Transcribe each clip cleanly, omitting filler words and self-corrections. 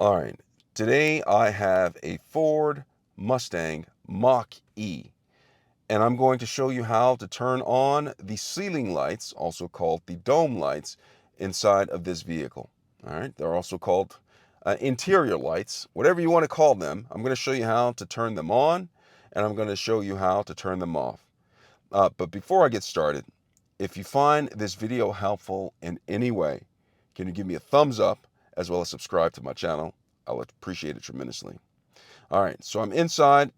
All right, today I have a Ford Mustang Mach E, and I'm going to show you how to turn on the ceiling lights, also called the dome lights, inside of this vehicle. All right, they're also called interior lights, whatever you want to call them. I'm going to show you how to turn them on, and I'm going to show you how to turn them off. But before I get started, if you find this video helpful in any way, can you give me a thumbs up as well as subscribe to my channel? I'll appreciate it tremendously. All right, so I'm inside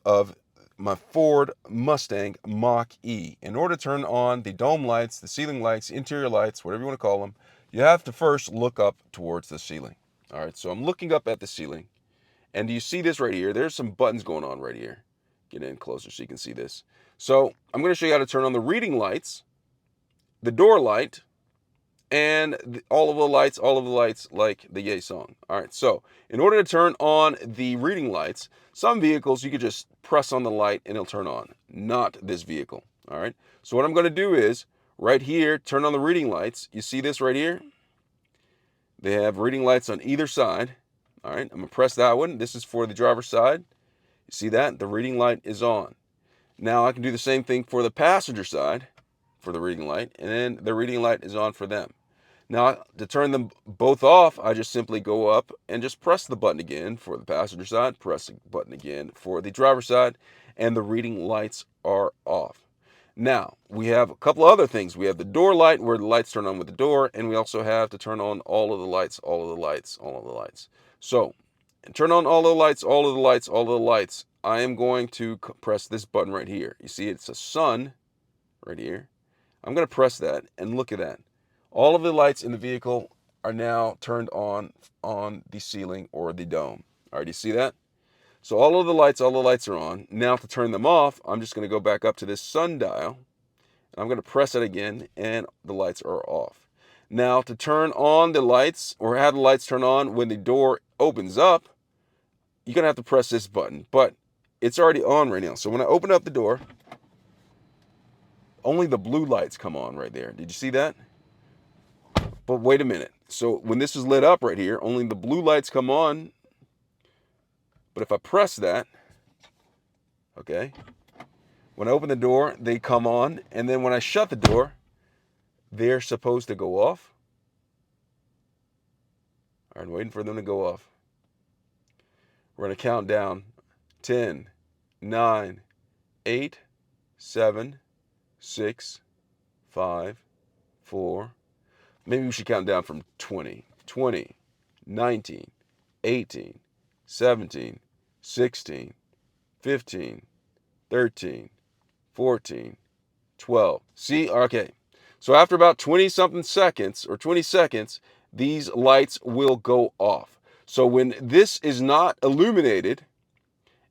of my Ford Mustang Mach E. In order to turn on the dome lights, the ceiling lights, interior lights, whatever you want to call them, you have to first look up towards the ceiling. All right, so I'm looking up at the ceiling, and do you see this right here? There's some buttons going on right here. Get in closer so you can see this. So I'm going to show you how to turn on the reading lights, the door light, and all of the lights like the Yay song. All right, so in order to turn on the reading lights, some vehicles you could just press on the light and it'll turn on. Not this vehicle. All right, so what I'm going to do is right here, turn on the reading lights. You see this right here? They have reading lights on either side. All right, I'm going to press that one. This is for the driver's side. You see that? The reading light is on. Now I can do the same thing for the passenger side for the reading light, and then the reading light is on for them. Now, to turn them both off, I just simply go up and just press the button again for the passenger side, press the button again for the driver's side, and the reading lights are off. Now, we have a couple other things. We have the door light where the lights turn on with the door, and we also have to turn on all of the lights, all of the lights, all of the lights. So, and turn on all of the lights, all of the lights, all of the lights. I am going to press this button right here. You see it's a sun right here. I'm going to press that, and look at that. All of the lights in the vehicle are now turned on the ceiling or the dome. All right, you see that? So all the lights are on. Now to turn them off, I'm just going to go back up to this sundial. I'm going to press it again, and the lights are off. Now to turn on the lights or have the lights turn on when the door opens up, you're going to have to press this button. But it's already on right now. So when I open up the door, only the blue lights come on right there. Did you see that? But wait a minute. So when this is lit up right here, only the blue lights come on. But if I press that, okay, when I open the door, they come on. And then when I shut the door, they're supposed to go off. All right, I'm waiting for them to go off. We're going to count down 10, 9, 8, 7, 6, 5, 4. Maybe we should count down from 20, 20, 19, 18, 17, 16, 15, 13, 14, 12. See, okay. So after about 20 something seconds or 20 seconds, these lights will go off. So when this is not illuminated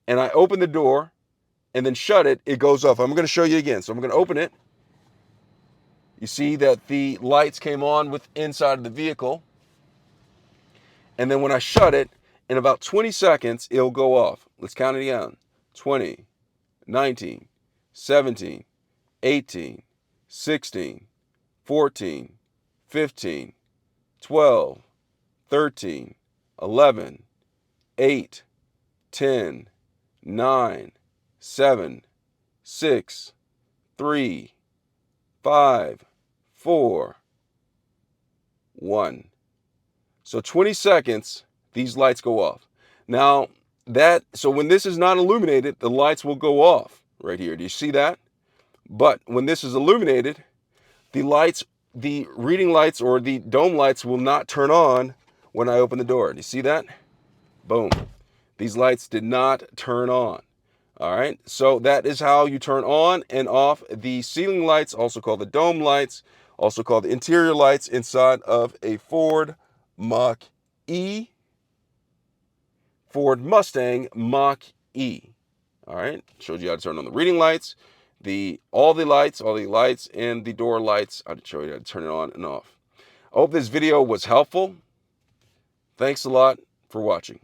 and I open the door and then shut it, it goes off. I'm going to show you again. So I'm going to open it. You see that the lights came on with inside of the vehicle. And then when I shut it, in about 20 seconds, it'll go off. Let's count it again. 20, 19, 17, 18, 16, 14, 15, 12, 13, 11, 8, 10, 9, 7, 6, 3, 5, 4, 1. So 20 seconds, these lights go off. Now, so when this is not illuminated, the lights will go off right here. Do you see that? But when this is illuminated, the reading lights or the dome lights will not turn on when I open the door. Do you see that? Boom. These lights did not turn on. All right, so that is how you turn on and off the ceiling lights, also called the dome lights, also called the interior lights inside of a Ford Mach E, Ford Mustang Mach E. All right, showed you how to turn on the reading lights, all the lights, and the door lights. I'll show you how to turn it on and off. I hope this video was helpful. Thanks a lot for watching.